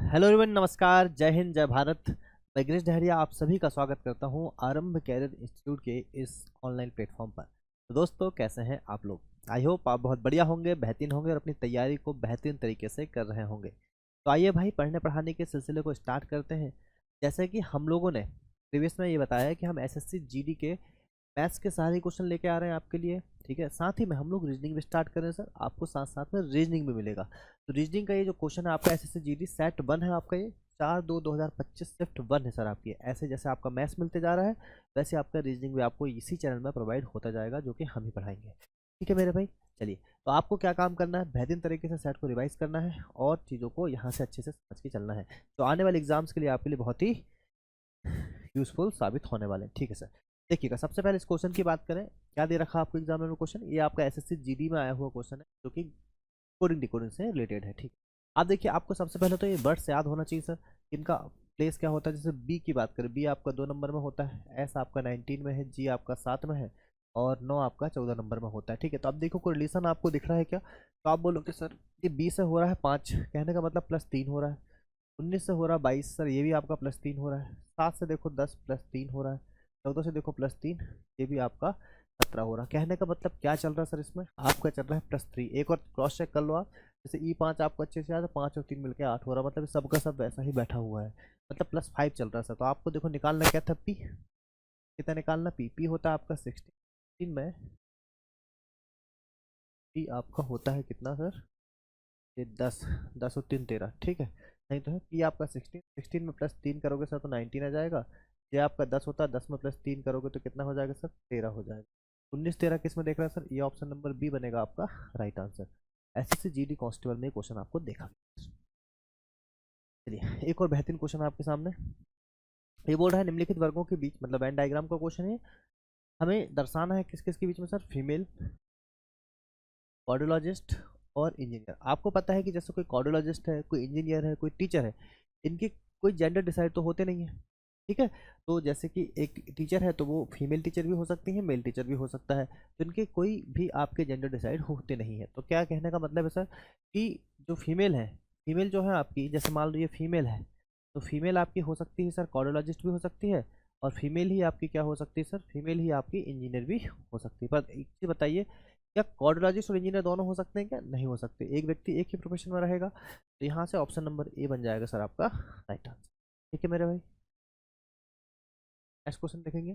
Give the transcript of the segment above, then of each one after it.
Hello everyone, नमस्कार, जय हिंद, जय भारत। मैं गिरीश डहरिया आप सभी का स्वागत करता हूं आरंभ कैरियर इंस्टीट्यूट के इस ऑनलाइन प्लेटफॉर्म पर। तो दोस्तों, कैसे हैं आप लोग? आई होप आप बहुत बढ़िया होंगे, बेहतरीन होंगे और अपनी तैयारी को बेहतरीन तरीके से कर रहे होंगे। तो आइए भाई, पढ़ने पढ़ाने के सिलसिले को स्टार्ट करते हैं। जैसे कि हम लोगों ने प्रीवियस में ये बताया है कि हम एसएससी जीडी के मैथ्स के सारे क्वेश्चन लेके आ रहे हैं आपके लिए। ठीक है, साथ ही में हम लोग रीजनिंग भी स्टार्ट कर रहे हैं सर। आपको साथ साथ में रीजनिंग भी मिलेगा। तो रीजनिंग का ये जो क्वेश्चन है आपका एसएससी जीडी सेट 1 है आपका, ये 4/2/2025 शिफ्ट 1 है सर आपकी। ऐसे जैसे आपका मैथ्स मिलते जा रहा है, वैसे आपका रीजनिंग भी आपको इसी चैनल में प्रोवाइड होता जाएगा, जो कि हम ही पढ़ाएंगे। ठीक है मेरे भाई, चलिए। तो आपको क्या काम करना है, बेहतरीन तरीके से सेट को रिवाइज करना है और चीज़ों को यहाँ से अच्छे से समझ के चलना है। तो आने वाले एग्जाम्स के लिए आपके लिए बहुत ही यूजफुल साबित होने वाले हैं। ठीक है सर, देखिएगा। सबसे पहले इस क्वेश्चन की बात करें, क्या दे रखा है आपको एग्जाम में क्वेश्चन। ये आपका एसएससी जीडी में आया हुआ क्वेश्चन है, जो कि कोडिंग डिकोडिंग से रिलेटेड है। ठीक है, आप देखिए, आपको सबसे पहले तो ये वर्ड्स याद होना चाहिए सर। इनका प्लेस क्या होता है। जैसे बी की बात करें, बी आपका 2 नंबर में होता है, एस आपका 19 में है, जी आपका 7 में है और 9 आपका 14 नंबर में होता है। ठीक है, तो अब देखो कोई रिलेशन आपको दिख रहा है क्या? तो आप बोलोगे सर ये 20 से हो रहा है 5, कहने का मतलब +3 हो रहा है। 19 से हो रहा है 22 सर, ये भी आपका +3 हो रहा है। 7 से देखो 10 +3 हो रहा है। 14 से देखो +3, ये भी आपका 17 हो रहा है। कहने का मतलब क्या चल रहा है सर, इसमें आपका चल रहा है +3। एक और क्रॉस चेक कर लो आप। जैसे E5 आपको अच्छे से याद है, 5 और 3 मिलकर 8 हो रहा है, मतलब सबका सब वैसा ही बैठा हुआ है, मतलब +5 चल रहा है सर। तो आपको देखो निकालना क्या था, पी कितना निकालना, पी होता है आपका 16 में। पी आपका होता है कितना सर, ये 10, 10 और 3 13। ठीक है, नहीं तो है पी आपका 16, 16 में +3 करोगे सर तो 19 आ जाएगा। ये आपका 10 होता है, 10 में +3 करोगे तो कितना हो जाएगा सर, 13 हो जाएगा। 19 13 किस में देख रहा है सर, ये ऑप्शन नंबर बी बनेगा आपका right answer. SSC GD constable में क्वेश्चन आपको देखा। चलिए, एक और बेहतरीन क्वेश्चन आपके सामने। ये बोल रहा है निम्नलिखित वर्गों के बीच, मतलब वेन डायग्राम का क्वेश्चन है। हमें दर्शाना है किस किस के बीच में सर, फीमेल कार्डियोलॉजिस्ट और इंजीनियर। आपको पता है कि जैसे कोई कार्डियोलॉजिस्ट है, कोई इंजीनियर है, कोई टीचर है, इनके कोई जेंडर डिसाइड तो होते नहीं है। ठीक है, तो जैसे कि एक टीचर है तो वो फीमेल टीचर भी हो सकती है, मेल टीचर भी हो सकता है, तो इनके कोई भी आपके जेंडर डिसाइड होते नहीं है। तो क्या कहने का मतलब है सर कि जो फीमेल है, फीमेल जो है आपकी, जैसे मान लो ये फीमेल है, तो फीमेल आपकी हो सकती है सर कार्डियोलॉजिस्ट भी हो सकती है, और फीमेल ही आपकी क्या हो सकती है सर, फीमेल ही आपकी इंजीनियर भी हो सकती है। पर एक चीज़ बताइए, क्या कार्डियोलॉजिस्ट और इंजीनियर दोनों हो सकते हैं क्या? नहीं हो सकते, एक व्यक्ति एक ही प्रोफेशन में रहेगा। तो यहाँ से ऑप्शन नंबर ए बन जाएगा सर आपका राइट आंसर। ठीक है मेरे भाई, नेक्स्ट क्वेश्चन देखेंगे।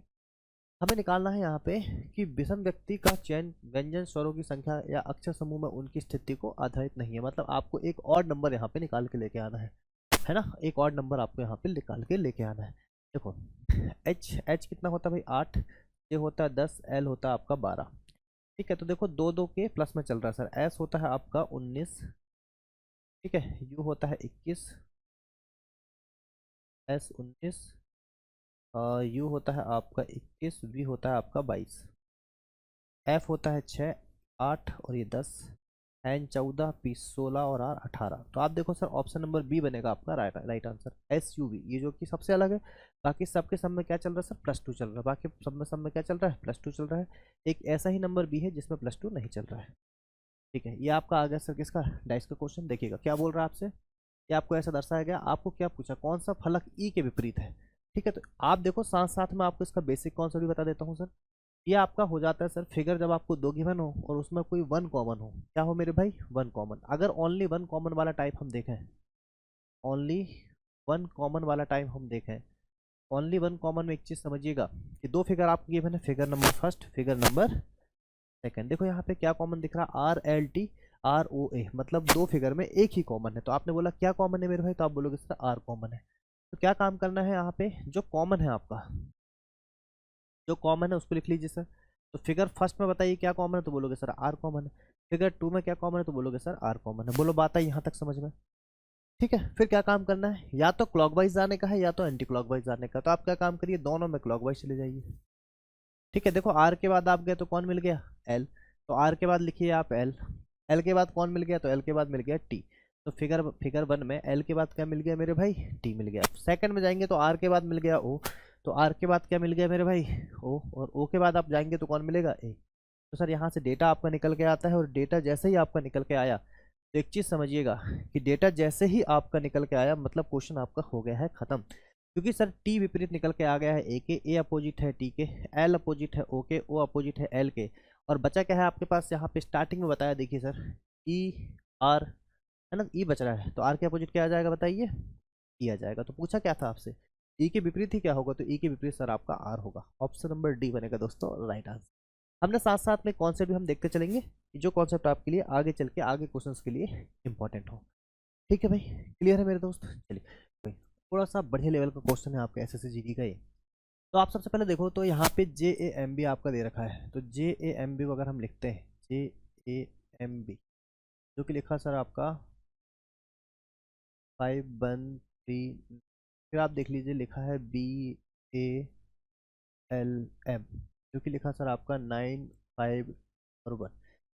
हमें निकालना है यहाँ पे कि विषम व्यक्ति का चयन व्यंजन स्वरों की संख्या या अक्षर समूह में उनकी स्थिति को आधारित नहीं है। मतलब आपको एक और नंबर यहाँ पे निकाल के लेके आना है ना। एक और नंबर आपको यहाँ पे निकाल के लेके आना है। देखो, एच एच कितना होता है भाई, 8, ये होता है 10, एल होता है आपका 12। ठीक है, तो देखो दो दो के प्लस में चल रहा है सर। एस होता है आपका 19, ठीक है, यू होता है 21, एस 19, यू होता है आपका 21, वी होता है आपका 22, एफ होता है 6, 8 और ये 10, एन 14, पी 16 और आर 18। तो आप देखो सर ऑप्शन नंबर बी बनेगा आपका right answer, S U V, ये जो कि सबसे अलग है। बाकी सबके सब में क्या चल रहा है सर, +2 चल रहा है। बाकी सब में क्या चल रहा है, +2 चल रहा है। एक ऐसा ही नंबर बी है जिसमें +2 नहीं चल रहा है। ठीक है, ये आपका आ गया सर किसका, डाइस का क्वेश्चन। देखिएगा क्या बोल रहा है आपसे, ये आपको ऐसा दर्शाया गया। आपको क्या पूछा, कौन सा फलक ई के विपरीत है। ठीक है, तो आप देखो साथ साथ में आपको इसका बेसिक कॉन्सेप्ट भी बता देता हूँ सर। ये आपका हो जाता है सर फिगर, जब आपको दो गिवन हो और उसमें कोई वन कॉमन हो। क्या हो मेरे भाई, वन कॉमन। अगर ओनली वन कॉमन वाला टाइप हम देखें, ओनली वन कॉमन वाला टाइप हम देखें, ओनली वन कॉमन में एक चीज़ समझिएगा कि दो फिगर आपको गिवन है, figure number first, figure number second. देखो यहाँ पे क्या कॉमन दिख रहा है, RLT ROA, मतलब दो फिगर में एक ही कॉमन है। तो आपने बोला क्या कॉमन है मेरे भाई, तो आप बोलोगे सर आर कॉमन है। तो क्या काम करना है यहाँ पे, जो कॉमन है आपका, जो कॉमन है उसको लिख लीजिए सर। तो फिगर फर्स्ट में बताइए क्या कॉमन है, तो बोलोगे सर आर कॉमन है। फिगर 2 में क्या कॉमन है, तो बोलोगे सर आर कॉमन है। बोलो बात आई यहाँ तक समझ में? ठीक है, फिर क्या काम करना है, या तो क्लॉकवाइज जाने का है या तो एंटी क्लॉकवाइज जाने का। तो आप क्या काम करिए, दोनों में क्लॉकवाइज चले जाइए। ठीक है, देखो आर के बाद आप गए तो कौन मिल गया, एल। तो आर के बाद लिखिए आप एल, एल के बाद कौन मिल गया, तो एल के बाद मिल गया टी। तो फिगर फिगर 1 में एल के बाद क्या मिल गया मेरे भाई, टी मिल गया। सेकंड में जाएंगे तो आर के बाद मिल गया ओ, तो आर के बाद क्या मिल गया मेरे भाई, ओ, और ओ के बाद आप जाएंगे तो कौन मिलेगा, ए। तो सर यहाँ से डेटा आपका निकल के आता है, और डेटा जैसे ही आपका निकल के आया, तो एक चीज़ समझिएगा कि डेटा जैसे ही आपका निकल के आया मतलब क्वेश्चन आपका हो गया है खत्म, क्योंकि सर टी विपरीत निकल के आ गया है ए के, ए अपोजिट है टी के, एल अपोजिट है ओ के, ओ अपोजिट है एल के, और बचा क्या है आपके पास यहाँ पे स्टार्टिंग में बताया देखिए सर, ई आर है ना, ई बच रहा है, तो आर के अपोजिट क्या आ जाएगा बताइए, ई आ जाएगा। तो पूछा क्या था आपसे, ई के विपरीत ही क्या होगा, तो ई के विपरीत सर आपका आर होगा। ऑप्शन नंबर डी बनेगा दोस्तों राइट आंसर। हमने साथ साथ में कॉन्सेप्ट भी हम देखते चलेंगे कि जो कॉन्सेप्ट आपके लिए आगे चल के आगे क्वेश्चंस के लिए इंपॉर्टेंट हो। ठीक है भाई, क्लियर है मेरे दोस्त। चलिए भाई, थोड़ा सा बढ़िया लेवल का क्वेश्चन है आपके एसएससी जीडी का ये। तो आप सबसे पहले देखो तो यहाँ पे जे ए एम बी आपका दे रखा है, तो जे ए एम बी को अगर हम लिखते हैं जे ए एम बी, जो कि लिखा सर आपका 513, फिर आप देख लीजिए लिखा है बी ए एल एम, जो कि लिखा सर आपका 951।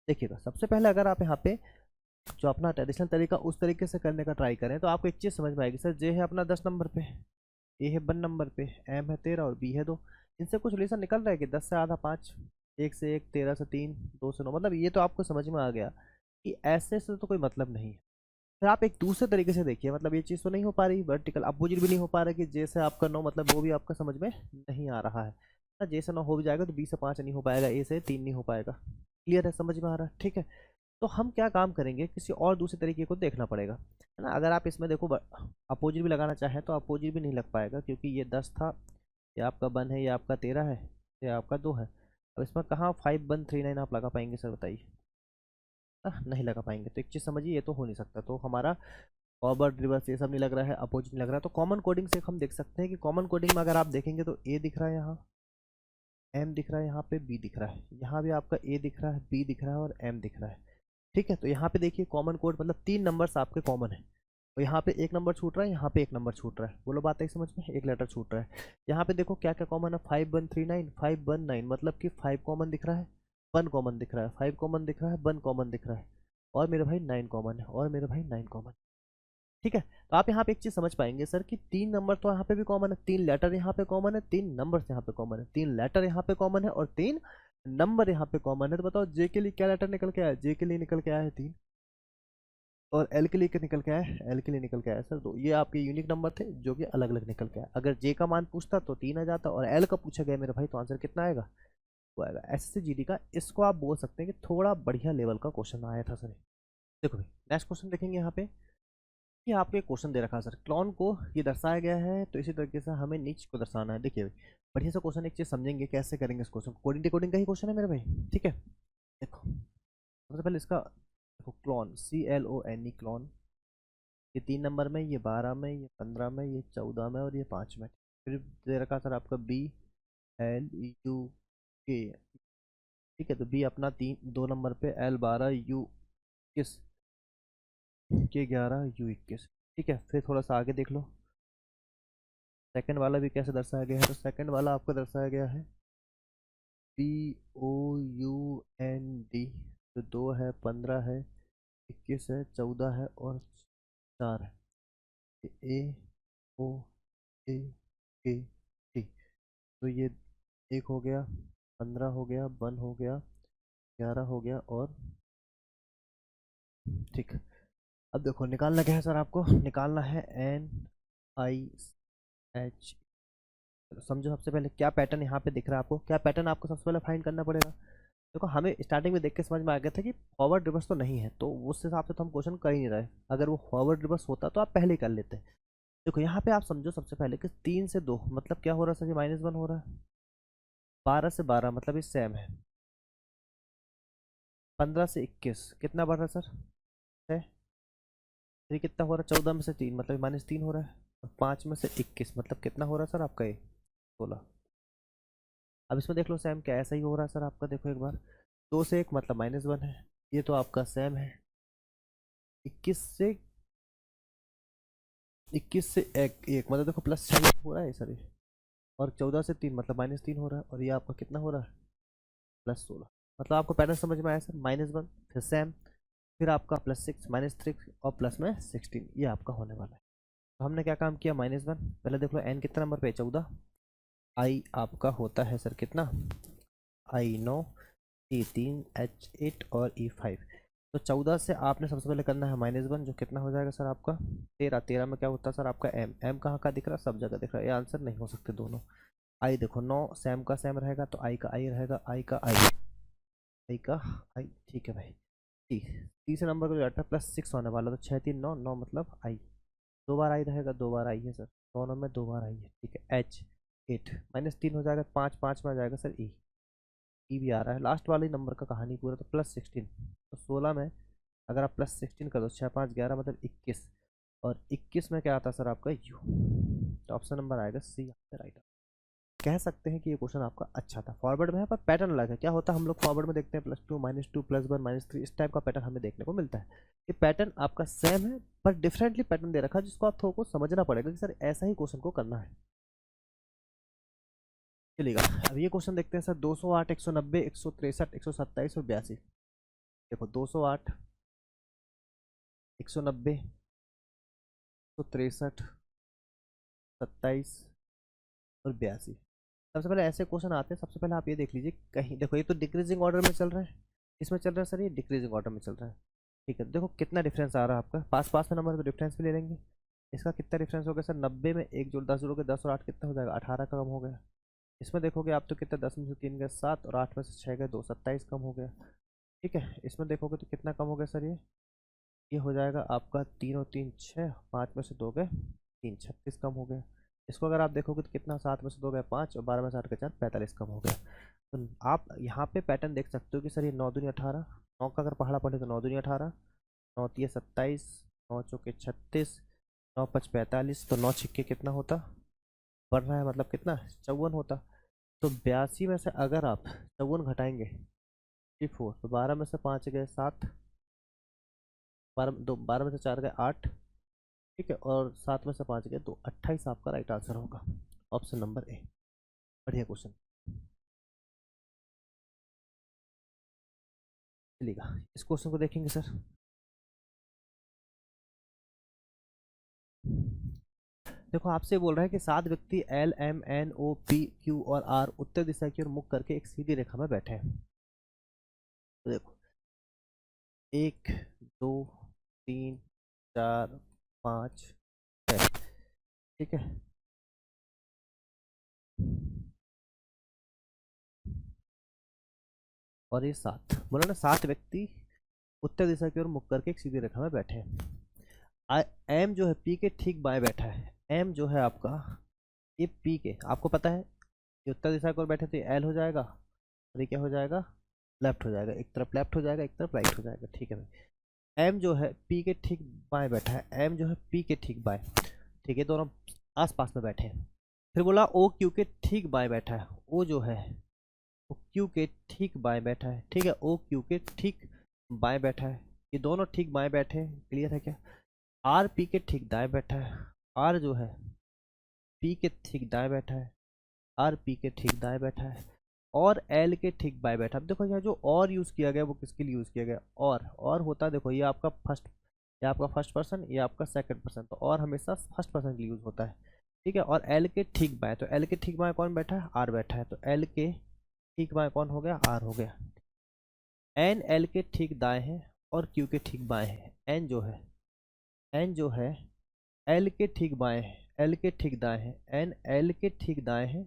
देखिएगा सबसे पहले अगर आप यहाँ पे जो अपना ट्रेडिशनल तरीका उस तरीके से करने का ट्राई करें तो आपको एक चीज़ समझ में आएगी सर, जे है अपना 10 नंबर पे, ए है 1 नंबर पे, एम है 13 और बी है 2। इनसे कुछ रिलेशन निकल रहा है कि 10 से आधा 5, 1 से 1, 13 से 3, 2 से 9, मतलब ये तो आपको समझ में आ गया कि ऐसे से तो कोई मतलब नहीं है। फिर आप एक दूसरे तरीके से देखिए, मतलब ये चीज़ तो नहीं हो पा रही, वर्टिकल अपोजिट भी नहीं हो पा रहा कि जैसे आपका 9 मतलब वो भी आपका समझ में नहीं आ रहा है ना, जैसे 9 हो भी जाएगा तो 20 से 5 नहीं हो पाएगा, ए से 3 नहीं हो पाएगा। क्लियर है, समझ में आ रहा है, ठीक है। तो हम क्या काम करेंगे, किसी और दूसरे तरीके को देखना पड़ेगा, है ना। अगर आप इसमें देखो अपोजिट भी लगाना चाहें तो अपोजिट भी नहीं लग पाएगा, क्योंकि ये 10 था, ये आपका 1 है, ये आपका 13 है, ये आपका 2 है। अब इसमें कहाँ 5139 आप लगा पाएंगे सर बताइए, नहीं लगा पाएंगे। तो एक चीज़ समझिए, ये तो हो नहीं सकता, तो हमारा फॉरवर्ड रिवर्स ये सब नहीं लग रहा है, अपोजिट नहीं लग रहा है। तो कॉमन कोडिंग से हम देख सकते हैं कि कॉमन कोडिंग में अगर आप देखेंगे तो ए दिख रहा है यहाँ, एम दिख रहा है यहाँ पे, बी दिख रहा है, यहाँ भी आपका ए दिख रहा है, बी दिख रहा है और एम दिख रहा है। ठीक है, तो यहाँ पे देखिए कॉमन कोड मतलब 3 नंबर्स आपके कॉमन है, तो यहाँ पे 1 नंबर छूट रहा है, यहाँ पे 1 नंबर छूट रहा है, बोलो बात है समझ में, एक लेटर छूट रहा है। यहाँ पे देखो क्या क्या कॉमन है, 5139, 519, मतलब कि 5 कॉमन दिख रहा है, 1 कॉमन दिख रहा है, 5 कॉमन दिख रहा है, 1 कॉमन दिख रहा है, और मेरे भाई 9 कॉमन है, और मेरे भाई 9 कॉमन। ठीक है, तो आप यहाँ पे एक चीज समझ पाएंगे सर कि 3 नंबर तो यहाँ पे भी कॉमन है, 3 लेटर यहाँ पे कॉमन है, 3 नंबर यहाँ पे कॉमन है, 3 लेटर यहाँ पे कॉमन है और 3 नंबर यहाँ पे कॉमन है। तो बताओ जे के लिए क्या लेटर निकल के आया, जे के लिए निकल के आया है 3, और एल के लिए क्या निकल के आया है, एल के लिए निकल के आया सर 2। ये आपके यूनिक नंबर थे जो कि अलग अलग निकल के आया। अगर जे का मान पूछता तो 3 आ जाता, और एल का पूछा गया मेरे भाई तो आंसर कितना आएगा, वो आएगा। एसएससी जीडी का इसको आप बोल सकते हैं कि थोड़ा बढ़िया लेवल का क्वेश्चन आया था सर। देखो भाई नेक्स्ट क्वेश्चन देखेंगे यहाँ पे, ये आपके क्वेश्चन दे रखा है सर, क्लॉन को ये दर्शाया गया है, तो इसी तरीके से हमें नीच को दर्शाना है। देखिए भाई बढ़िया सा क्वेश्चन, एक चीज समझेंगे कैसे करेंगे इस क्वेश्चन, कोडिंग डिकोडिंग का ही क्वेश्चन है मेरे भाई, ठीक है। देखो सबसे पहले इसका देखो, क्लॉन CLON क्लॉन, ये 3 नंबर में, ये 12 में, ये 15 में, ये 14 में और ये 5 में। फिर दे रखा सर आपका BLUK, ठीक है, तो बी अपना 2 नंबर पे, L12, U21, K11, U21, ठीक है। फिर थोड़ा सा आगे देख लो, सेकंड वाला भी कैसे दर्शाया गया है, तो सेकंड वाला आपको दर्शाया गया है POUND, तो 2 है, 15 है, 21 है, 14 है और 4 है, AOAKT। तो ये 1 हो गया, 15 हो गया, 1 हो गया, 11 हो गया और ठीक। अब देखो निकालना क्या है सर, आपको निकालना है NIH। समझो सबसे पहले क्या पैटर्न यहाँ पे दिख रहा है आपको, क्या पैटर्न आपको सबसे पहले फाइंड करना पड़ेगा। देखो हमें स्टार्टिंग में देख के समझ में आ गया था कि फॉरवर्ड रिवर्स तो नहीं है, तो उस हिसाब से तो हम क्वेश्चन कर ही नहीं रहे। अगर वो फॉरवर्ड रिवर्स होता तो आप पहले ही कर लेते। देखो यहाँ पे आप समझो सबसे पहले कि 3 से 2 मतलब क्या हो रहा है सर, ये -1 हो रहा है, 12 से 12 मतलब ये सेम है, 15 से 21 कितना बढ़ रहा है सर, 6, ये कितना हो रहा है, 14 में से 3 मतलब -3 हो रहा है, और 5 में से 21 मतलब कितना हो रहा है सर आपका, ये 16। अब इसमें देख लो सेम क्या ऐसा ही हो रहा है सर आपका, देखो एक बार, 2 से 1 मतलब -1 है, ये तो आपका सेम है। 21 से 1 मतलब देखो +6 हो रहा है सर ये, और 14 से 3 मतलब -3 हो रहा है, और ये आपका कितना हो रहा है, +16। मतलब आपको पैटर्न समझ में आया सर, -1 फिर सेम, फिर आपका +6 -3 और प्लस में 16, ये आपका होने वाला है। तो हमने क्या काम किया, -1 पहले देख लो, n कितना नंबर पे है, 14, आई आपका होता है सर कितना, I9, E3, H8 और E5। तो 14 से आपने सबसे पहले करना है -1, जो कितना हो जाएगा सर आपका 13। 13 में क्या होता है सर आपका m। m कहाँ का दिख रहा है, सब जगह दिख रहा है, ये आंसर नहीं हो सकते दोनों। i देखो 9 सैम का सैम रहेगा तो i का i रहेगा, i का i का i। ठीक है भाई। तीसरे नंबर का जो डाटा +6 होने वाला, तो 6 3 9 9 मतलब i, 2 बार आई रहेगा, 2 बार आई है सर, दोनों में 2 बार आई है। ठीक है h 8 -3 हो जाएगा, 5 5 में आ जाएगा सर ई भी आ रहा है। लास्ट वाले नंबर का कहानी पूरा, तो +16, तो 16 में अगर आप +16 कर दो, 6 5 11 मतलब 21, और 21 में क्या आता है सर आपका यू, तो ऑप्शन नंबर आएगा सी यहाँ पे राइट। कह सकते हैं कि ये क्वेश्चन आपका अच्छा था। फॉरवर्ड में है पर पैटर्न अलग है। क्या होता है हम लोग फॉरवर्ड में देखते हैं +2 -2 +1 -3, इस टाइप का पैटर्न हमें देखने को मिलता है। ये पैटर्न आपका सेम है पर डिफरेंटली पैटर्न दे रखा है, जिसको आप थोड़ा को समझना पड़ेगा कि सर ऐसा ही क्वेश्चन को करना है। चलिएगा अब ये क्वेश्चन देखते हैं सर। 208 190 163 127 और 82। देखो 208 190 163 27 और 82। सबसे पहले ऐसे क्वेश्चन आते हैं। सबसे पहले आप ये देख लीजिए, कहीं देखो ये तो डिक्रीजिंग ऑर्डर में चल रहा है, इसमें चल रहा है सर ये डिक्रीजिंग ऑर्डर में चल रहा है। ठीक है, देखो कितना डिफरेंस आ रहा है आपका, पास पास में नंबर तो डिफरेंस भी ले लेंगे। इसका कितना डिफरेंस हो गया सर, 90 में 1 जोड़ 10 जोड़ोगे 10 और 8 कितना हो जाएगा, 18 का कम हो गया। इसमें देखोगे आप तो कितना, 10 में से 3 गए 7 और 8 में से 6 गए 2, 27 कम हो गया। ठीक है, इसमें देखोगे तो कितना कम हो गया सर, ये हो जाएगा आपका 3 और 3 6, 5 में से 2 गए 3, 36 कम हो गया। इसको अगर आप देखोगे तो कितना, 7 में से 2 गए 5 और 12 में से 8 के 4, 45 कम हो गया। तो आप यहाँ पे पैटर्न देख सकते हो कि सर ये 9 दूनी 18, 9 का अगर पहाड़ा पढ़े तो 9 दूनी 18, 9 तिया 27, 9 चौके 36, 9 5 45, तो 9 छिक्के कितना होता, बढ़ रहा है मतलब कितना 54 होता। तो 82 में से अगर आप 54 घटाएंगे 54, तो 12 में से 5 गए 7, 12 में से 4 गए 8। ठीक है, और 7 में से 5 गए तो 28 आपका राइट आंसर होगा, ऑप्शन नंबर ए। बढ़िया क्वेश्चन। चलिएगा इस क्वेश्चन को देखेंगे सर। देखो आपसे बोल रहा है कि 7 व्यक्ति L M N O P Q और आर उत्तर दिशा की ओर मुख करके एक सीधी रेखा में बैठे हैं। तो देखो 1 2 3 4 5 6। ठीक है, और ये 7 बोला ना, 7 व्यक्ति उत्तर दिशा की ओर मुख करके एक सीधी रेखा में बैठे हैं। एम जो है पी के ठीक बाएं बैठा है। एम जो है आपका ये पी के, आपको पता है ये उत्तर दिशा की ओर बैठे तो एल हो जाएगा, और ये क्या हो जाएगा, लेफ्ट हो जाएगा, एक तरफ लेफ्ट हो जाएगा एक तरफ राइट हो जाएगा। ठीक है भाई, एम जो है पी के ठीक बाएं बैठा है, एम जो है पी के ठीक बाएं। ठीक है, दोनों आस पास में बैठे हैं। फिर बोला ओ क्यू के ठीक बाएं बैठा है, ओ जो है वो क्यू के ठीक बाएं बैठा है। ठीक है, ओ क्यू के ठीक बाएं बैठा है, ये दोनों ठीक बाएं बैठे हैं। क्लियर है क्या। आर पी के ठीक दाएं बैठा है, आर जो है पी के ठीक दाएं बैठा है, आर पी के ठीक दाएं बैठा है, और एल के ठीक बाएं बैठा है। अब देखो यहाँ जो और यूज़ किया गया वो किसके लिए यूज़ किया गया, और होता है देखो ये आपका फर्स्ट, ये आपका फर्स्ट पर्सन, ये आपका सेकंड पर्सन, तो और हमेशा फर्स्ट पर्सन के लिए यूज़ होता है। ठीक है, और एल के ठीक बाएं, तो एल के ठीक बाएं कौन बैठा है, आर बैठा है, तो एल के ठीक बाएं कौन हो गया, आर हो गया। एन एल के ठीक दाएं हैं और क्यू के ठीक बाएं हैं। एन जो है एल के ठीक बाएं है, एल के ठीक दाएं है, एन एल के ठीक दाएं है।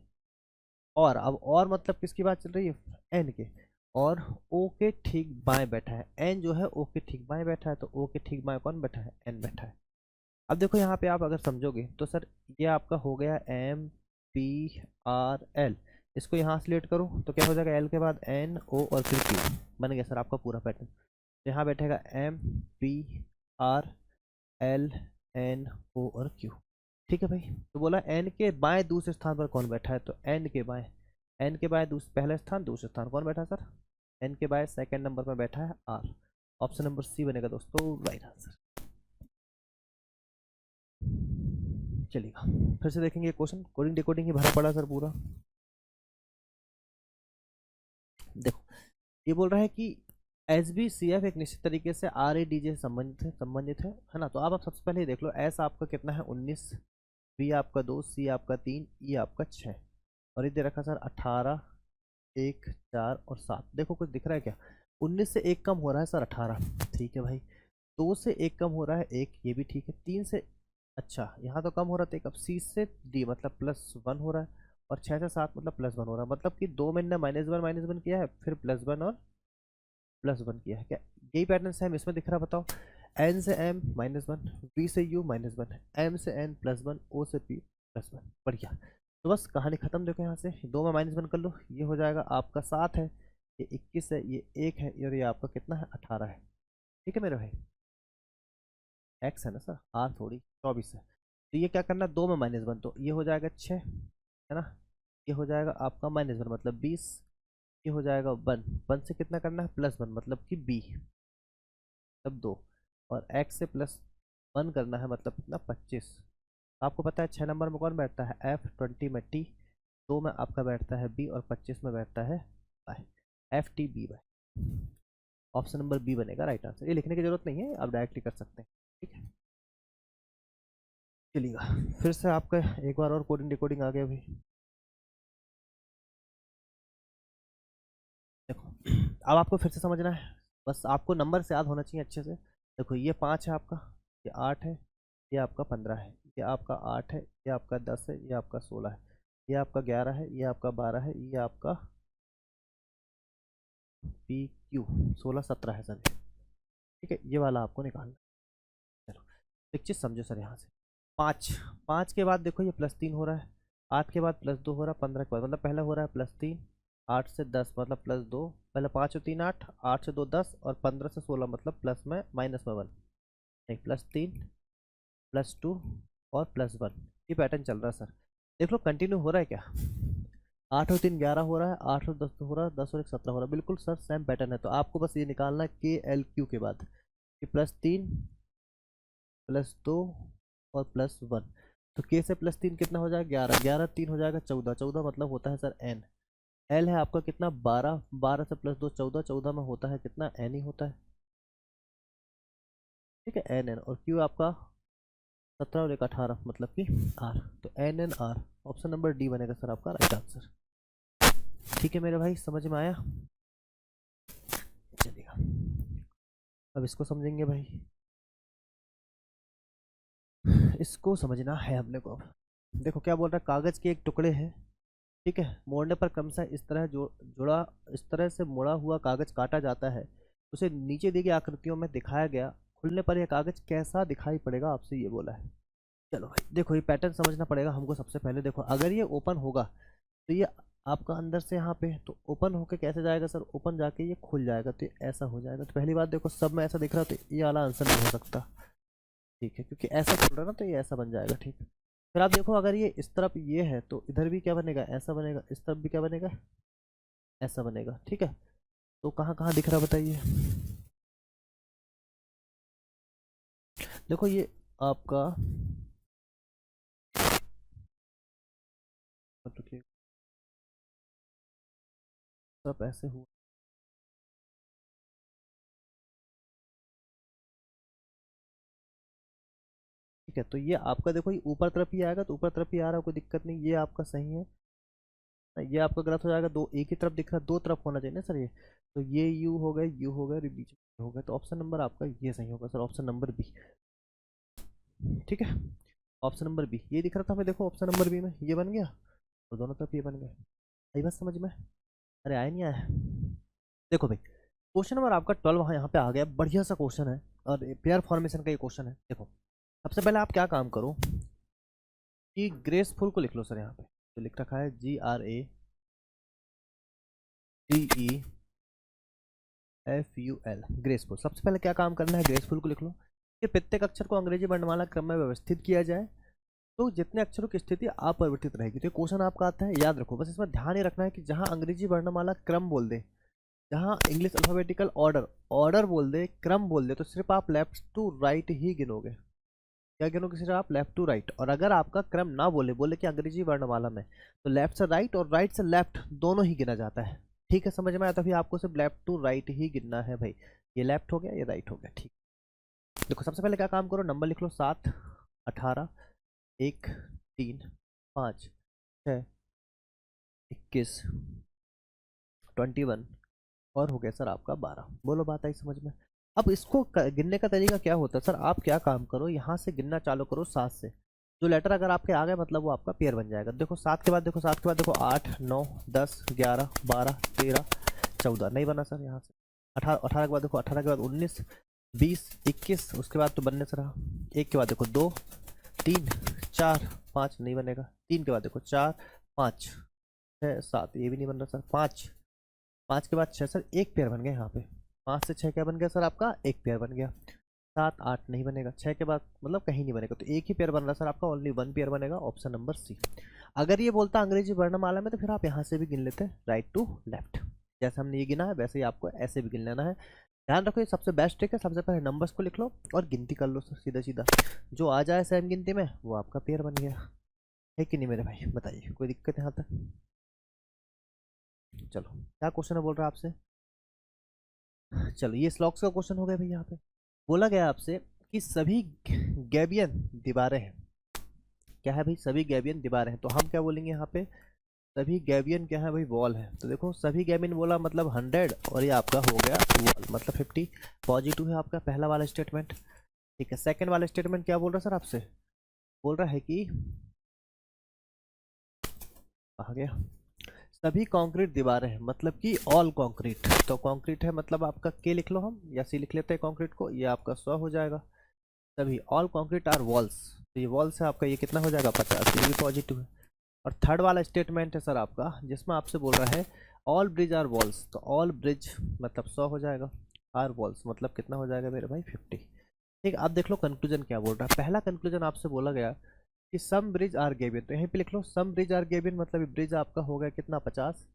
और अब और मतलब किसकी बात चल रही है, एन के, और ओ के ठीक बाएं बैठा है। एन जो है ओ के ठीक बाएं बैठा है, तो ओ के ठीक बाएं कौन बैठा है, एन बैठा है। अब देखो यहाँ पे आप अगर समझोगे तो सर ये आपका हो गया एम पी आर एल। इसको यहाँ से लेट करो तो क्या हो जाएगा, एल के बाद एन ओ और फिर क्यू, बन गया सर आपका पूरा पैटर्न। यहाँ बैठेगा M P R L N O और क्यू। ठीक है भाई, तो बोला एन के बाएं दूसरे स्थान पर कौन बैठा है, तो एन के बाएं पहले स्थान, दूसरे स्थान कौन बैठा है सर, एन के बाएं सेकंड नंबर पर बैठा है आर। ऑप्शन नंबर सी बनेगा दोस्तों राइट आंसर। चलिएगा फिर से देखेंगे क्वेश्चन, कोडिंग डिकोडिंग ही भरा पड़ा सर पूरा। देखो ये बोल रहा है कि एस बी सी एफ एक निश्चित तरीके से आर ए डी जे से संबंधित है ना। तो आप सबसे पहले देख लो, एस आपका कितना है 19, बी आपका 2, सी आपका 3, ई आपका 6, और ये दे रखा सर 18 1 4 और 7। देखो कुछ दिख रहा है क्या, 19 से 1 कम हो रहा है सर 18, ठीक है भाई। 2 से 1 कम हो रहा है 1, ये भी ठीक है। 3 से, अच्छा यहाँ तो कम हो रहा था 1, अब C से D मतलब +1 हो रहा है, और 6 से 7 मतलब +1 हो रहा है, मतलब कि 2 में ने -1 किया है, फिर +1 और +1 किया है। क्या यही पैटर्न सेम इसमें दिख रहा है? बताओ। N से M -1, V से U -1, M से N +1, O से P +1। बढ़िया। तो बस कहानी खत्म। देखो यहाँ से 2 में -1 कर लो, ये हो जाएगा आपका 7 है, ये 21 है, ये 1 है, और ये आपका कितना है? 18 है। ठीक है मेरे भाई। एक्स है ना सर, आर थोड़ी। 24 है। तो ये क्या करना है? 2 में -1, तो ये हो जाएगा 6, है ना। ये हो जाएगा आपका -1 मतलब 20। ये हो जाएगा 1, 1 से कितना करना है? +1 मतलब कि B, तब 2। और x से +1 करना है मतलब कितना? 25। आपको पता है 6 नंबर में कौन बैठता है? F, 20 में T, 2 में आपका बैठता है B, और 25 में बैठता है Y। FTBY। Option number B बनेगा राइट आंसर। ये लिखने की जरूरत नहीं है, आप डायरेक्टली कर सकते हैं। ठीक है, चलिएगा। फिर से आपका एक बार और कोडिंग डिकोडिंग आ गया भाई। देखो अब आपको फिर से समझना है, बस आपको नंबर से याद होना चाहिए अच्छे से। देखो ये 5 है आपका, ये 8 है, ये आपका 15 है, ये आपका 8 है, ये आपका 10 है, ये आपका 16 है, ये आपका 11 है, ये आपका 12 है, ये आपका PQ 16 17 है सर। ठीक है, ये वाला आपको निकालना। चलो एक चीज़ समझो सर, यहाँ से 5, 5 के बाद देखो ये +3 हो रहा है, 8 के बाद +2 हो रहा है, 15 के बाद मतलब पहले हो रहा है +3, 8 से 10 मतलब +2, पहले 5 और 3 8, 8 से 2 10, और 15 से 16 मतलब प्लस में माइनस में 1। एक +3 +2 और +1, ये पैटर्न चल रहा है सर। देख लो कंटिन्यू हो रहा है क्या? 8 और 3 11 हो रहा है, 8 और 10 हो रहा है, 10 और 1 17 हो रहा है, बिल्कुल सर सेम पैटर्न है। तो आपको बस ये निकालना है KLQ के बाद कि +3 +2 और +1। तो K से +3 कितना हो जाएगा? 11, 11 3 हो जाएगा 14, 14 मतलब होता है सर N। L है आपका कितना? 12, 12 से +2 14, 14 में होता है कितना? N ही होता है। ठीक है, NN। और Q आपका 17 और 1 18 मतलब कि R। तो NNR ऑप्शन नंबर D बनेगा सर आपका राइट आंसर। ठीक है मेरे भाई, समझ में आया? चलिएगा अब इसको समझेंगे भाई, इसको समझना है अपने को। अब देखो क्या बोल रहा है, कागज के एक टुकड़े हैं, ठीक है, मोड़ने पर क्रमशः इस तरह जुड़ा, इस तरह से मुड़ा हुआ कागज काटा जाता है, उसे नीचे दी गई आकृतियों में दिखाया गया, खुलने पर यह कागज कैसा दिखाई पड़ेगा? आपसे ये बोला है। चलो भाई देखो ये पैटर्न समझना पड़ेगा हमको। सबसे पहले देखो अगर ये ओपन होगा तो ये आपका अंदर से यहाँ पे, तो ओपन होके कैसे जाएगा सर? ओपन जाके ये खुल जाएगा, तो ये ऐसा हो जाएगा। तो पहली बात देखो सब में ऐसा दिख रहा है, तो ये वाला आंसर नहीं हो सकता। ठीक है, क्योंकि ऐसा खुल रहा है ना, तो ये ऐसा बन जाएगा। ठीक है, फिर आप देखो अगर ये इस तरफ ये है तो इधर भी क्या बनेगा? ऐसा बनेगा। इस तरफ भी क्या बनेगा? ऐसा बनेगा। ठीक है, तो कहाँ कहाँ दिख रहा बताइए? देखो ये आपका मतलब सब ऐसे हुआ। ठीक है, तो ये आपका देखो ये ऊपर तरफ ही आएगा, तो ऊपर तरफ ही आ रहा है, कोई दिक्कत नहीं, ये आपका सही है। ये आपका गलत हो जाएगा, दो एक ही तरफ दिख रहा है, दो तरफ होना चाहिए ना सर ये। तो ये यू हो गया, यू हो गया, और ये बीच में हो गया, तो ऑप्शन नंबर आपका ये सही होगा सर, ऑप्शन नंबर बी। ठीक है, ऑप्शन नंबर बी ये दिख रहा था हमें, देखो ऑप्शन नंबर बी में ये बन गया, और दोनों तरफ ये बन गया। आई बात समझ में? अरे आया नहीं आया? देखो भाई क्वेश्चन नंबर आपका 12 यहाँ पे आ गया, बढ़िया सा क्वेश्चन है, और पेयर फॉर्मेशन का ये क्वेश्चन है। देखो सबसे पहले आप क्या काम करो कि ग्रेसफुल को लिख लो सर। यहाँ पे तो लिख रखा है GRACEFUL, ग्रेसफुल। सबसे पहले क्या काम करना है? ग्रेसफुल को लिख लो कि प्रत्येक अक्षर को अंग्रेजी वर्णमाला क्रम में व्यवस्थित किया जाए, तो जितने अक्षरों की स्थिति अपरिवर्तित रहेगी। तो ये क्वेश्चन आपका आता है, याद रखो बस। इसमें ध्यान ये रखना है कि जहां अंग्रेजी वर्णमाला क्रम बोल दे, जहां इंग्लिश अल्फाबेटिकल ऑर्डर ऑर्डर बोल दे, क्रम बोल दे, तो सिर्फ आप लेफ्ट टू राइट ही गिनोगे। क्या गिनोगे? सिर्फ आप लेफ्ट टू राइट। और अगर आपका क्रम ना बोले, बोले कि अंग्रेजी वर्णमाला में, तो लेफ्ट से राइट और राइट से लेफ्ट दोनों ही गिना जाता है। ठीक है, समझ में आया? तभी आपको सिर्फ लेफ्ट टू राइट ही गिनना है भाई। ये लेफ्ट हो गया, ये राइट हो गया। ठीक, देखो सबसे पहले क्या काम करो, नंबर लिख लो। 7, 18, 1, 3, 5, 6, 21, 21 और हो गया सर आपका 12। बोलो बात आई समझ में। अब इसको गिनने का तरीका क्या होता है सर, आप क्या काम करो, यहाँ से गिनना चालू करो 7 से। जो लेटर अगर आपके आ गए मतलब वो आपका पेयर बन जाएगा। देखो 7 के बाद देखो, 7 के बाद देखो 8 9 10 11 12 13 14 नहीं बना सर यहाँ से। 18 18 के बाद देखो, 18 के बाद 19 20 21, उसके बाद तो बनने से रहा। 1 के बाद देखो 2 3 4 5 नहीं बनेगा। 3 के बाद देखो 4 5 6 7 ये भी नहीं बन रहा सर। 5 5 के बाद 6 सर, एक पेयर बन गया यहाँ पे। 5 से 6 क्या बन गया सर आपका, एक पेयर बन गया। 7 8 नहीं बनेगा। 6 के बाद मतलब कहीं नहीं बनेगा, तो एक ही पेयर बन रहा है सर आपका, ओनली 1 पेयर बनेगा, ऑप्शन नंबर सी। अगर ये बोलता अंग्रेजी वर्णमाला में तो फिर आप यहाँ से भी गिन लेते हैं राइट टू लेफ्ट। जैसे हमने ये गिना है वैसे ही आपको ऐसे भी गिन लेना है। ध्यान रखो ये सबसे बेस्ट ट्रिक है। सबसे पहले नंबर्स को लिख लो और गिनती कर लो सर, सीधा सीधा जो आ जाए सेम गिनती में वो आपका पेयर बन गया है कि नहीं मेरे भाई, बताइए कोई दिक्कत है यहाँ तक। चलो क्या क्वेश्चन है बोल रहा है आपसे। चलो ये स्लॉक्स का क्वेश्चन हो गया भाई। यहाँ पे बोला गया आपसे कि सभी गैबियन दीवारें हैं। क्या है भाई, सभी गैबियन दीवारें हैं, तो हम क्या बोलेंगे यहाँ पे, सभी गैबियन क्या है भाई, वॉल है। तो देखो सभी गैबियन बोला मतलब 100 और ये आपका हो गया वॉल मतलब 50। पॉजिटिव है आपका पहला वाला स्टेटमेंट। ठीक है, सेकंड वाला स्टेटमेंट क्या बोल रहा है सर आपसे, बोल रहा है कि आ गया सभी कंक्रीट दीवारें हैं, मतलब कि ऑल कंक्रीट। तो कंक्रीट है मतलब आपका के लिख लो हम, या सी लिख लेते हैं कंक्रीट को, ये आपका 100 हो जाएगा। सभी ऑल कंक्रीट आर वॉल्स, तो ये वॉल्स है आपका, ये कितना हो जाएगा 50, ये भी पॉजिटिव है। और थर्ड वाला स्टेटमेंट है सर आपका जिसमें आपसे बोल रहा है ऑल ब्रिज आर वॉल्स, तो ऑल ब्रिज मतलब 100 हो जाएगा, आर वॉल्स मतलब कितना हो जाएगा मेरे भाई 50। ठीक है, आप देख लो कंक्लूजन क्या बोल रहा है। पहला कंक्लूजन आपसे बोला गया कि सम ब्रिज आर गेबियन, तो यहीं पे लिख लो सम ब्रिज आर गेबियन, मतलब ब्रिज आपका हो गया कितना 50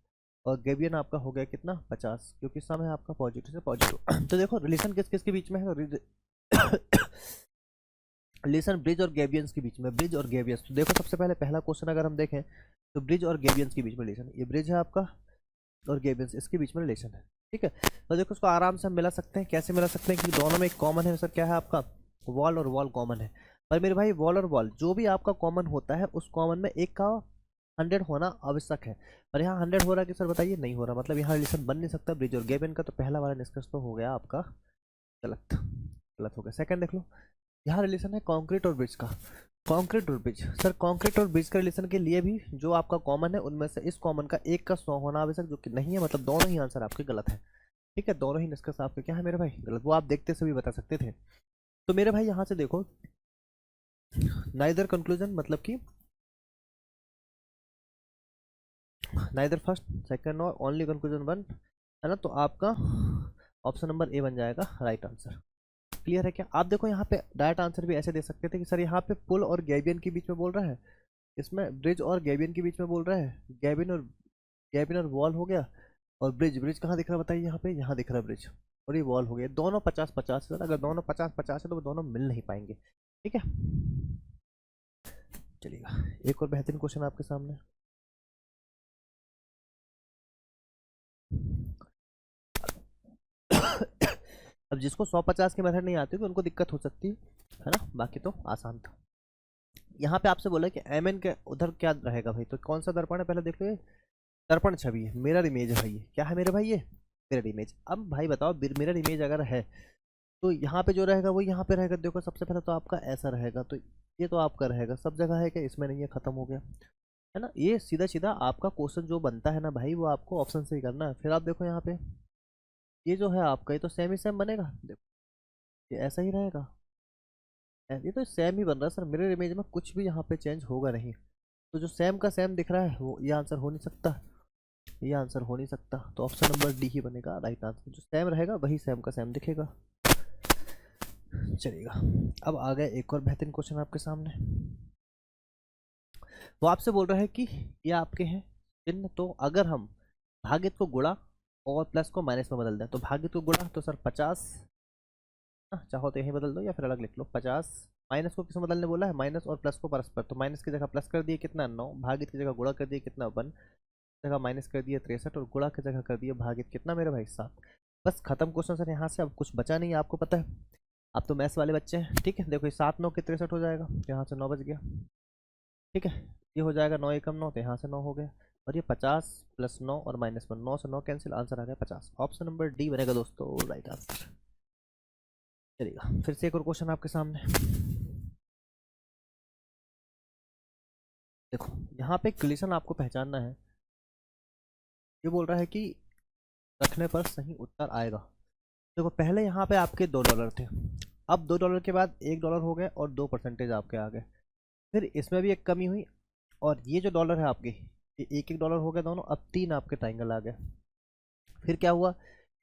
और गेबियन आपका हो गया कितना 50, क्योंकि सम है आपका पॉजिटिव से पॉजिटिव। तो देखो रिलेशन किस किस के बीच में है, रिलेशन ब्रिज और गेबियंस के बीच में, ब्रिज और गेबियंस। तो देखो सबसे पहले पहला क्वेश्चन अगर हम देखें तो ब्रिज और गेबियंस के बीच में रिलेशन, ये ब्रिज है आपका और गेबियंस इसके बीच में रिलेशन है। ठीक है, तो देखो उसको आराम से हम मिला सकते हैं। कैसे मिला सकते हैं कि दोनों में एक कॉमन है सर, क्या है आपका वॉल और वॉल कॉमन है। पर मेरे भाई वॉल और वॉल जो भी आपका कॉमन होता है उस कॉमन में एक का 100 होना आवश्यक है। पर यहाँ 100 हो रहा है कि सर बताइए, नहीं हो रहा, मतलब यहाँ रिलेशन बन नहीं सकता ब्रिज और गेबियन का। तो पहला वाला निष्कर्ष तो हो गया आपका गलत, गलत हो गया। सेकंड देख लो, यहाँ रिलेशन है कंक्रीट और ब्रिज का। कंक्रीट और ब्रिज सर, कंक्रीट और ब्रिज के रिलेशन के लिए भी जो आपका कॉमन है उनमें से इस कॉमन का एक का 100 होना आवश्यक, जो कि नहीं है, मतलब दोनों ही आंसर आपके गलत है। ठीक है, दोनों ही निष्कर्ष आपके क्या है मेरे भाई गलत, वो आप देखते से भी बता सकते थे। तो मेरे भाई यहाँ से देखो नाइदर कंक्लूजन मतलब कि नाइदर फर्स्ट सेकंड और ओनली कंक्लूजन वन है ना, तो आपका ऑप्शन नंबर ए बन जाएगा राइट आंसर। क्लियर है क्या। आप देखो यहाँ पे डायरेक्ट आंसर भी ऐसे दे सकते थे कि सर यहाँ पे पुल और गैबियन के बीच में बोल रहा है, इसमें ब्रिज और गैबियन के बीच में बोल रहा है, गैबियन और वॉल हो गया। और ब्रिज, ब्रिज कहाँ दिख रहा है बताइए, यहाँ पे, यहाँ दिख रहा है ब्रिज, और ये वॉल हो गया। दोनों 50-50 है सर, अगर दोनों 50-50 है तो वो दोनों मिल नहीं पाएंगे। ठीक है, चलिएगा एक और बेहतरीन क्वेश्चन आपके सामने। अब जिसको 150 की मेथड नहीं आती तो उनको दिक्कत हो सकती है ना, बाकी तो आसान था। यहाँ पे आपसे बोला कि एम एन के उधर क्या रहेगा भाई, तो कौन सा दर्पण है पहले देख लो। ये दर्पण छवि है, मिरर इमेज है भाई, ये क्या है मेरे भाई, ये मिरर इमेज। अब भाई बताओ मिरर इमेज अगर है तो यहाँ पे जो रहेगा वो यहाँ पे रहेगा। देखो सबसे पहले तो आपका ऐसा रहेगा, तो ये तो आपका रहेगा सब जगह है, क्या इसमें नहीं है, खत्म हो गया है ना। ये सीधा सीधा आपका क्वेश्चन जो बनता है ना भाई, वो आपको ऑप्शन से ही करना है। फिर आप देखो यहाँ पे ये जो है आपका, ये तो सेम ही सेम बनेगा, देखो ये ऐसा ही रहेगा, ये तो सेम ही बन रहा है सर। मिरर इमेज में कुछ भी यहाँ पे चेंज होगा नहीं, तो जो सेम का सेम दिख रहा है वो ये आंसर हो नहीं सकता, ये आंसर हो नहीं सकता। तो ऑप्शन नंबर डी ही बनेगा राइट आंसर, जो सेम रहेगा वही सेम का सेम दिखेगा। चलिएगा, अब आ गया एक और बेहतरीन क्वेश्चन आपके सामने। वो आपसे बोल रहा है कि ये आपके हैं चिन्ह, तो अगर हम भागित को गुणा और प्लस को माइनस में बदल दें, तो भागित को गुणा तो सर 50, चाहो तो यहीं बदल दो या फिर अलग लिख लो 50। माइनस को किस में बदलने बोला है, माइनस और प्लस को परस्पर, तो माइनस की जगह प्लस कर दिए कितना 9, भागित की जगह गुणा कर दिए कितना 1, जगह माइनस कर दिए 63 और गुणा की जगह कर दिए भागित कितना मेरे भाई 7। बस खत्म क्वेश्चन सर, यहाँ से अब कुछ बचा नहीं है, आपको पता है आप तो मैथ्स वाले बच्चे हैं। ठीक है, देखो ये 7 9 के 63 हो जाएगा, यहाँ से 9 बच गया। ठीक है, ये हो जाएगा 9 एकम 9, तो यहाँ से 9 हो गया। और ये 50 प्लस 9 और -1, 9 से 9 कैंसिल, आंसर आ गया 50। ऑप्शन नंबर डी बनेगा दोस्तों राइट आंसर। चलिएगा फिर से एक और क्वेश्चन आपके सामने। देखो यहाँ पे कंडीशन आपको पहचानना है। ये बोल रहा है कि रखने पर सही उत्तर आएगा। देखो पहले यहाँ पे आपके $2 थे, अब $2 के बाद $1 हो गए और 2% आपके आ गए। फिर इसमें भी एक कमी हुई, और ये जो डॉलर है आपके, ये $1 हो गए दोनों, अब 3 आपके ट्राइंगल आ गए। फिर क्या हुआ,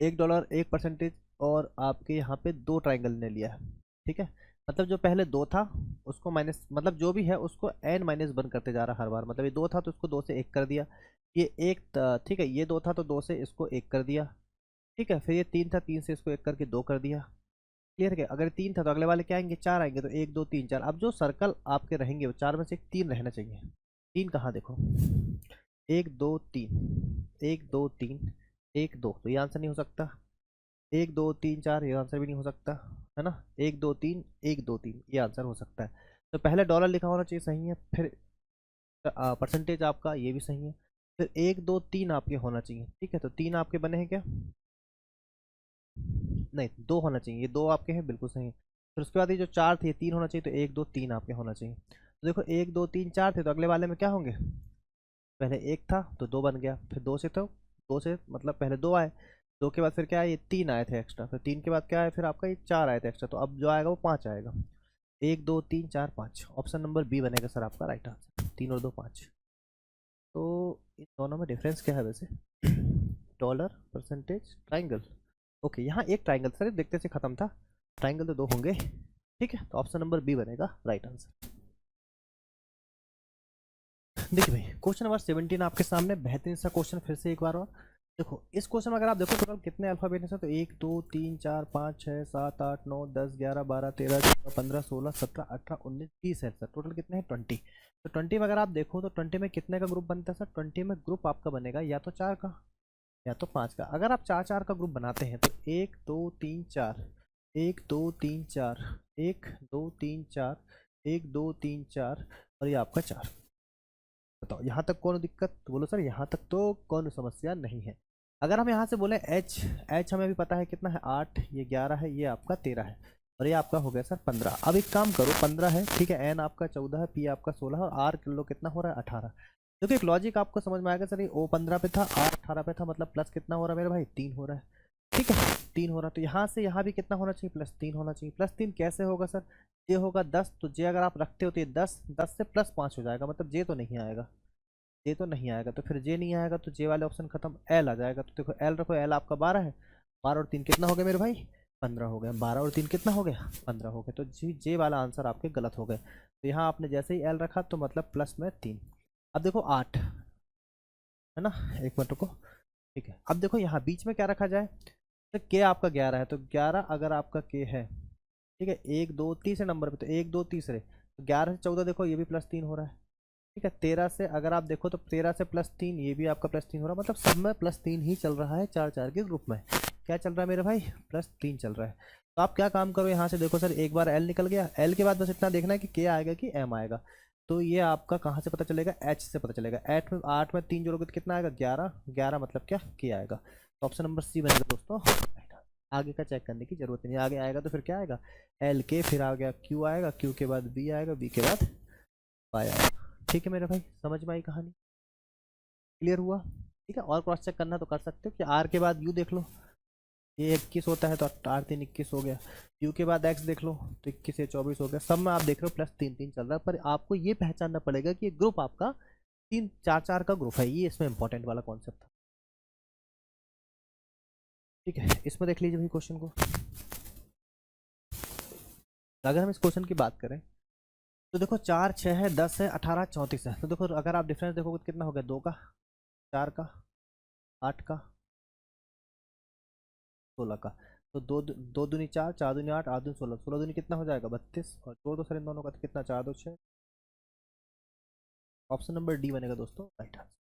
$1 1% और आपके यहाँ पे 2 ट्राइंगल ने लिया है। ठीक है, मतलब जो पहले 2 था उसको माइनस, मतलब जो भी है उसको n-1 करते जा रहा है हर बार। मतलब ये 2 था तो उसको 2 से 1 कर दिया, ये एक ठीक है, ये 2 था तो 2 से इसको 1 कर दिया। ठीक है, फिर ये 3 था, 3 से इसको 1 करके 2 कर दिया। क्लियर है? अगर 3 था तो अगले वाले क्या आएंगे, 4 आएंगे, तो 1 2 3 4। अब जो सर्कल आपके रहेंगे वो 4 में से 3 रहना चाहिए। 3 कहाँ, देखो 1 2 3, 1 2 3, 1 2, तो ये आंसर नहीं हो सकता। 1 2 3 4, ये आंसर भी नहीं हो सकता, है ना। 1 2 3, 1 2 3, ये आंसर हो सकता है। तो पहले डॉलर लिखा होना चाहिए, सही है। फिर परसेंटेज आपका ये भी सही है। फिर 1 2 3 आपके होना चाहिए। ठीक है, तो 3 आपके बने हैं क्या, नहीं 2 होना चाहिए, ये 2 आपके हैं, बिल्कुल सही है। फिर उसके बाद ये जो 4 थे, ये 3 होना चाहिए, तो 1 2 3 आपके होना चाहिए। तो देखो 1 2 3 4 थे, तो अगले वाले में क्या होंगे, पहले 1 था तो 2 बन गया, फिर 2 से, तो 2 से मतलब पहले 2 आए, 2 के बाद फिर क्या आए, ये 3 आए थे एक्स्ट्रा, फिर 3 के बाद क्या आए, फिर आपका ये 4 आए थे एक्स्ट्रा, तो अब जो आएगा वो 5 आएगा। 1 2 3 4 5, ऑप्शन नंबर बी बनेगा सर आपका राइट आंसर। 3 और 2 5। तो इन दोनों में डिफरेंस क्या है वैसे, डॉलर, परसेंटेज, ट्राइंगल। ओके, यहाँ एक ट्राइंगल सर देखते से खत्म था, ट्राइंगल तो 2 होंगे। ठीक है, तो ऑप्शन नंबर बी बनेगा राइट आंसर। देखिए भाई क्वेश्चन नंबर 17 आपके सामने, बेहतरीन सा क्वेश्चन फिर से एक बार। और देखो इस क्वेश्चन में अगर आप देखो टोटल कितने अल्फाबेट हैं, तो 1 2 3 4 5 6 7 8 9 10 11 12 13 14 15 16 17 18 19 20 है सर, टोटल कितने हैं 20। तो 20 में अगर आप देखो तो 20 में कितने का ग्रुप बनता है सर, 20 में ग्रुप आपका बनेगा या तो 4 का या तो 5 का। अगर आप 4 4 का ग्रुप बनाते हैं तो 1 2 3 4, 1 2 3 4, 1 2 3 4, 1 2 3 4, और ये आपका 4। बताओ यहाँ तक कौन दिक्कत, तो बोलो सर यहाँ तक तो कौन समस्या नहीं है। अगर हम यहाँ से बोले एच, एच हमें भी पता है कितना है 8, ये 11 है, ये आपका 13 है, और ये आपका हो गया सर 15। अब एक काम करो, 15 है ठीक है, एन आपका 14 है, पी आपका 16 है, और आर किलो कितना हो रहा है 18। क्योंकि एक लॉजिक आपको समझ में आएगा सर, ये ओ 15 पे था, आर 18 पे था, मतलब प्लस कितना हो रहा है मेरे भाई, 3 हो रहा है। ठीक है, 3 हो रहा है, तो यहाँ से यहाँ भी कितना होना चाहिए, +3 होना चाहिए। +3 कैसे होगा सर, जे होगा 10, तो जे अगर आप रखते हो तो ये 10, 10 से +5 हो जाएगा, मतलब जे तो नहीं आएगा, जे तो नहीं आएगा, तो फिर जे नहीं आएगा तो जे वाले ऑप्शन खत्म, एल आ जाएगा। तो देखो एल रखो, एल आपका 12 है, 12 और 3 कितना हो गया मेरे भाई, 15 हो गया, 12 और 3 कितना हो गया, 15 हो गया। तो जी जे वाला आंसर आपके गलत हो गए। तो यहाँ आपने जैसे ही एल रखा तो मतलब प्लस में 3। अब देखो 8 है ना, एक मिनट रुको। ठीक है, अब देखो यहाँ बीच में क्या रखा जाए, तो के आपका 11 है, तो 11 अगर आपका के है, ठीक है, 1 2 तीसरे नंबर पे, तो 1 2 तीसरे, तो 11 से 14 देखो ये भी +3 हो रहा है। ठीक है, 13 से अगर आप देखो तो 13 से +3, ये भी आपका +3 हो रहा है, मतलब सब में +3 ही चल रहा है, 4 4 के ग्रुप में। क्या चल रहा है मेरे भाई, +3 चल रहा है। तो आप क्या काम करो, यहाँ से देखो सर, एक बार एल निकल गया, एल के बाद बस इतना देखना है कि के आएगा कि एम आएगा। तो ये आपका कहाँ से पता चलेगा, एच से पता चलेगा। 8 में 3 जोड़ोगे तो कितना आएगा, 11, 11 मतलब क्या, के आएगा। तो ऑप्शन नंबर सी बनेगा दोस्तों। आगे का चेक करने की जरूरत नहीं, आगे आएगा तो फिर क्या आएगा, एल के, फिर आ गया क्यू आएगा, क्यू के बाद बी आएगा, बी के बाद वाई आएगा। ठीक है मेरे भाई, समझ में आई कहानी, क्लियर हुआ। ठीक है, और क्रॉस चेक करना तो कर सकते हो कि आर के बाद यू देख लो, ये 21 होता है तो आर 3 21 हो गया, यू के बाद एक्स देख लो तो 21 से 24 हो गया, सब में आप देख रहे हो +3 3 चल रहा है। पर आपको ये पहचानना पड़ेगा कि ये ग्रुप आपका 3 4 4 का ग्रुप है, ये इसमें इंपॉर्टेंट वाला कॉन्सेप्ट था। ठीक है, इसमें देख लीजिए भाई क्वेश्चन को। अगर हम इस क्वेश्चन की बात करें तो देखो 4 6 है, 10 है, 18 34 है, तो देखो अगर आप डिफरेंस देखोगे तो कितना हो गया, 2 का, 4 का, 8 का, 16 का। तो दो दो दूनी 4, 4 दूनी 8, 8 दूनी 16, 16 दूनी कितना हो जाएगा 32, और जोड़ दो सर इन दोनों का तो कितना, 4 2 6। ऑप्शन नंबर डी बनेगा दोस्तों राइट आंसर।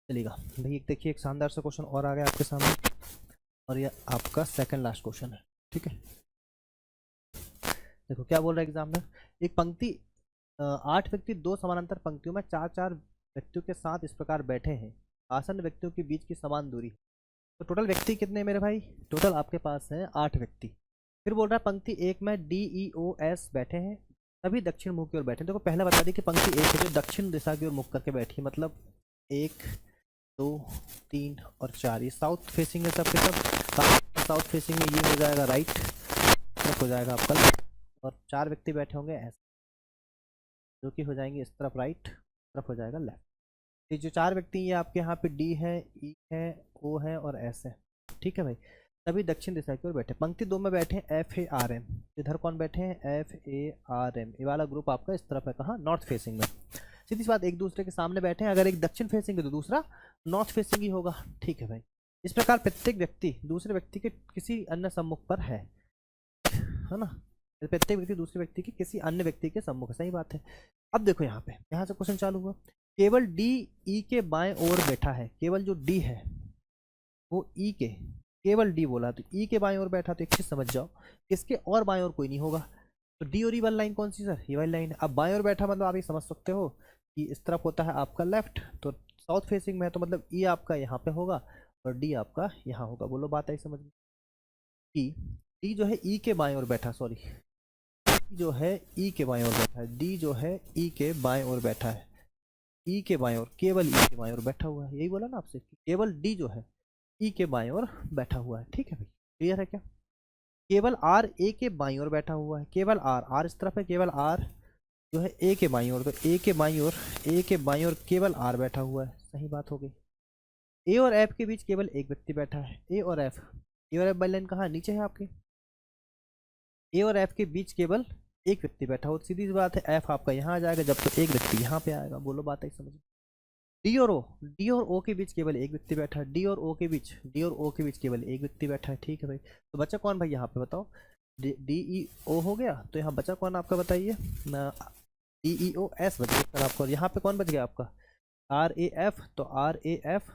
चलिएगा भाई, एक देखिए एक शानदार सा क्वेश्चन और आ गया आपके सामने, और ये आपका सेकंड लास्ट क्वेश्चन है। ठीक है, देखो क्या बोल रहा है एग्जामिनर, एक पंक्ति 8 व्यक्ति दो समानांतर पंक्तियों में चार चार व्यक्तियों के साथ इस प्रकार बैठे हैं, आसन व्यक्तियों के बीच की समान दूरी है। तो टोटल व्यक्ति कितने हैं मेरे भाई? टोटल आपके पास है 8 व्यक्ति। फिर बोल रहा है पंक्ति एक में DEOS बैठे हैं, सभी दक्षिण मुख की ओर बैठे हैं। देखो पहले बता दी कि पंक्ति एक है जो दक्षिण दिशा की ओर मुख करके बैठी है, मतलब 1 2 3 और 4 ये साउथ फेसिंग है सबके सब। साउथ फेसिंग में ये हो जाएगा राइट तरफ हो जाएगा आपका, और 4 व्यक्ति बैठे होंगे ऐसे जो कि हो जाएंगे इस तरफ राइट, तरफ हो जाएगा लेफ्ट। ये जो 4 व्यक्ति ये आपके यहाँ पे D है, E है, O है और S है। ठीक है भाई, सभी दक्षिण दिशा की ओर बैठे। पंक्ति 2 में बैठे हैं FARM, इधर कौन बैठे हैं? FARM। ये वाला ग्रुप आपका इस तरफ है, कहाँ? नॉर्थ फेसिंग में। सीधी सी बात, एक दूसरे के सामने बैठे हैं, अगर एक दक्षिण फेसिंग है तो दूसरा नॉर्थ फेसिंग ही होगा। ठीक है भाई, इस प्रकार प्रत्येक व्यक्ति दूसरे व्यक्ति के किसी अन्य सम्मुख पर है ना? प्रत्येक व्यक्ति दूसरे व्यक्ति के किसी अन्य व्यक्ति के सम्मुख, सही बात है। अब देखो यहाँ पे, यहाँ से क्वेश्चन चालू हुआ, केवल D E के बाएं ओर बैठा है। केवल जो D है वो E के, केवल D बोला तो E के बाएं ओर बैठा। तो एक चीज समझ जाओ, इसके और बाएं ओर कोई नहीं होगा। तो D और E वाली लाइन कौन सी सर? ये वाली लाइन है। अब बाएं ओर बैठा मतलब आप ये समझ सकते हो कि इस तरफ होता है आपका लेफ्ट, तो साउथ फेसिंग में है, तो मतलब E आपका यहाँ पे होगा और D आपका यहाँ होगा। बोलो बात आई समझ में? D जो है E के बाएं ओर बैठा, सॉरी, जो है E के बाएं ओर बैठा है। D जो है E के बाएं ओर बैठा है, E के बाएं ओर, केवल E के बाएं ओर बैठा हुआ है। यही बोला ना आपसे, केवल D जो है E के बाएं ओर बैठा हुआ है। ठीक है भाई, क्लियर है क्या? केवल R A के बाईं ओर बैठा हुआ है। केवल R इस तरफ है, केवल R जो है A के बाईं ओर, तो A के बाईं ओर, A के बाईं ओर केवल R बैठा हुआ है। सही बात हो गई। A और F के बीच केवल एक व्यक्ति बैठा है। A और F वाली लाइन कहाँ? नीचे है आपकी। A और F के बीच केवल एक व्यक्ति बैठा हो, सीधी सी बात है, F आपका यहाँ आ जाएगा जब तो एक व्यक्ति यहाँ पे आएगा। बोलो बात है समझ। D और O के बीच केवल एक व्यक्ति बैठा है। D और O के बीच केवल एक व्यक्ति बैठा है। ठीक है भाई, तो बच्चा कौन भाई यहाँ पे बताओ? DEO हो गया, तो यहाँ बचा कौन आपका बताइए? DEOS बच गया सर आपको। और यहाँ पे कौन बच गया आपका? RAF, तो RAF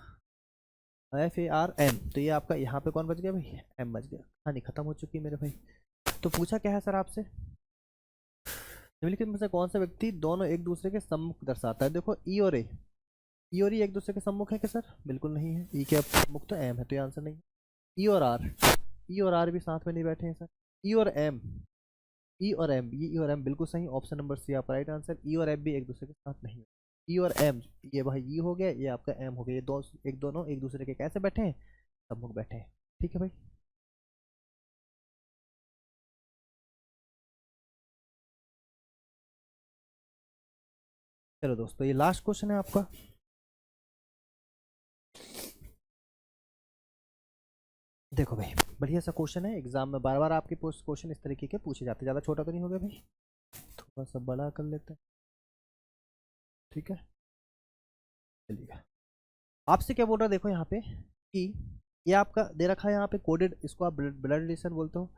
FARM, तो ये आपका यहाँ पे कौन बच गया भाई? M बच गया। कहानी खत्म हो चुकी है मेरे भाई। तो पूछा क्या है सर आपसे? निम्नलिखित में से कौन सा व्यक्ति दोनों एक दूसरे के सम्मुख दर्शाता है? देखो E और E एक दूसरे के सम्मुख है क्या सर? बिल्कुल नहीं है। E के सम्मुख तो M है, तो ये आंसर नहीं है। E और R भी साथ में नहीं बैठे हैं सर। E और M, E और M बिल्कुल सही, ऑप्शन नंबर सी आपका राइट आंसर। E और M भी एक दूसरे के साथ नहीं है। E और M, ये भाई E हो गया, ये आपका M हो गया, ये दोनों एक दूसरे के कैसे बैठे हैं? सम्मुख बैठे हैं। ठीक है भाई, चलो दोस्तों ये लास्ट क्वेश्चन है आपका। देखो भाई, बढ़िया सा क्वेश्चन है, एग्जाम में बार बार आपके क्वेश्चन इस तरीके के पूछे जाते हैं। ज़्यादा छोटा तो नहीं हो गया भाई, थोड़ा सा बड़ा कर लेते हैं। ठीक है, चलिए आपसे क्या बोल रहा है, देखो यहाँ पे कि ये आपका दे रखा है यहाँ पे कोडेड, इसको आप ब्लड रिलेशन बोलते हो।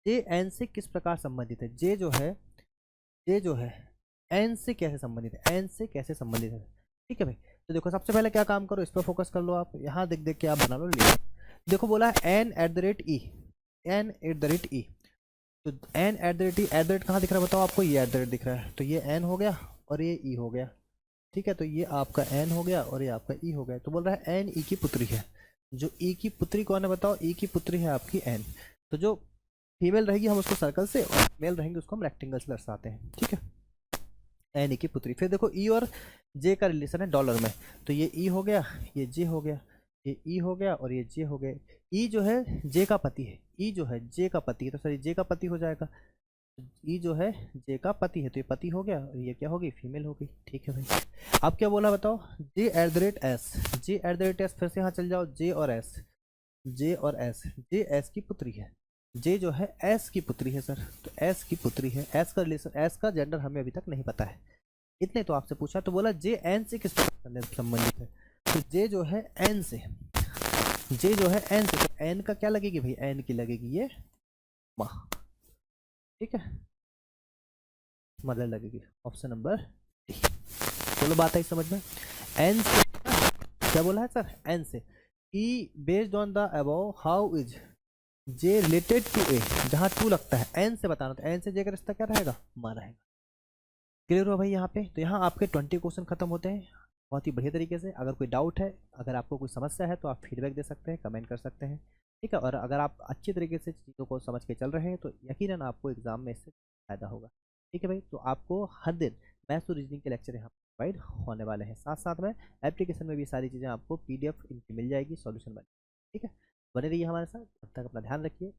जे एन से किस प्रकार संबंधित है? जे जो है एन से कैसे संबंधित है? एन से कैसे संबंधित है? ठीक है भाई, तो देखो सबसे पहले क्या काम करो, इस पर फोकस कर लो आप। यहाँ देख देख के आप बना लो लिखो। देखो बोला है n@e, n@e, तो n@e, एट द रेट कहाँ दिख रहा है बताओ आपको? ये एट द रेट दिख रहा है, तो ये n हो गया और ये e हो गया। ठीक है, तो ये आपका n हो गया और ये आपका e हो गया। तो बोल रहा है n e की पुत्री है। जो e की पुत्री कौन है बताओ? e की पुत्री है आपकी n। तो जो फीमेल रहेगी हम उसको सर्कल से, और मेल रहेंगे उसको हम रेक्टेंगल से दर्शाते हैं। ठीक है, एन ई की पुत्री। फिर देखो ई और जे का रिलेशन है डॉलर में, तो ये ई हो गया, ये जे हो गया, ये ई हो गया और ये जे हो गया। ई जो है जे का पति है, ई जो है जे का पति है, तो सर जे का पति हो जाएगा। ई जो है जे का पति है, तो ये पति हो गया और ये क्या होगी? फीमेल होगी। ठीक है भाई, अब क्या बोला बताओ? J@S, J@S, फिर से यहाँ चल जाओ, जे और एस, जे एस की पुत्री है। जे जो है एस की पुत्री है सर, तो एस की पुत्री है। एस का रिलेशन, एस का जेंडर हमें अभी तक नहीं पता है, इतने तो आपसे पूछा। तो बोला जे एन से किस प्रकार संबंधित है? तो जे जो है एन से, जे जो है एन से, तो एन का क्या लगेगी भाई? एन की लगेगी ये माँ। ठीक है, मदर लगेगी, ऑप्शन नंबर डी। चलो बात आई समझ में। एन से क्या बोला है सर? एन से, E based on the above how is J related to A, जहाँ टू लगता है, एन से बताना, तो एन से जे का रिश्ता क्या रहेगा, मा रहेगा। क्लियर हुआ भाई यहाँ पे। तो यहाँ आपके 20 क्वेश्चन खत्म होते हैं बहुत ही बढ़िया तरीके से। अगर कोई डाउट है, अगर आपको कोई समस्या है, तो आप फीडबैक दे सकते हैं, कमेंट कर सकते हैं, ठीक है। और अगर आप अच्छी तरीके से चीज़ों को समझ के चल रहे हैं तो यकीनन आपको एग्जाम में इससे फ़ायदा होगा, ठीक है भाई। तो आपको हर दिन मैथ्स और रीजनिंग के लेक्चर यहाँ प्रोवाइड होने वाले हैं, साथ साथ में एप्लीकेशन में भी सारी चीज़ें आपको PDF इनकी मिल जाएगी सॉल्यूशन वाली, ठीक है। बने रहिए हमारे साथ, तब तक अपना ध्यान रखिए।